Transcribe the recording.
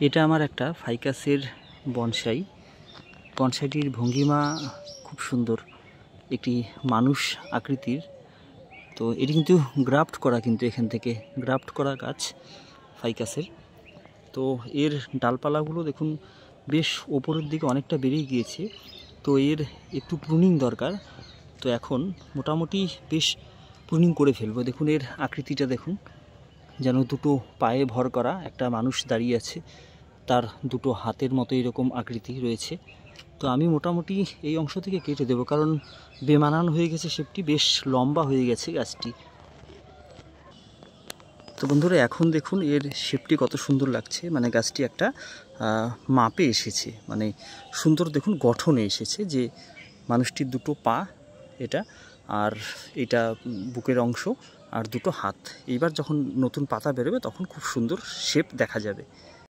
এটা আমার একটা ফাইকাসের বনসাই। বনসাইটির ভঙ্গিমা খুব সুন্দর, একটি মানুষ আকৃতির। তো এটি কিন্তু গ্রাফট করা, কিন্তু এখান থেকে গ্রাফট করা গাছ ফাইকাসের। তো এর ডালপালাগুলো দেখুন বেশ ওপরের দিকে অনেকটা বেরিয়ে গিয়েছে, তো এর একটু প্রুনিং দরকার। তো এখন মোটামুটি বেশ প্রুনিং করে ফেলবো। দেখুন এর আকৃতিটা দেখুন, যেন দুটো পায়ে ভর করা একটা মানুষ দাঁড়িয়ে আছে, তার দুটো হাতের মতো এরকম আকৃতি রয়েছে। তো আমি মোটামুটি এই অংশ থেকে কেটে দেবো, কারণ বেমানান হয়ে গেছে শেপটি, বেশ লম্বা হয়ে গেছে গাছটি। তো বন্ধুরা এখন দেখুন এর শেপটি কত সুন্দর লাগছে, মানে গাছটি একটা মাপে এসেছে, মানে সুন্দর দেখুন গঠনে এসেছে, যে মানুষটির দুটো পা এটা, আর এটা বুকের অংশ, আর দুটো হাত। এইবার যখন নতুন পাতা বেরোবে তখন খুব সুন্দর শেপ দেখা যাবে।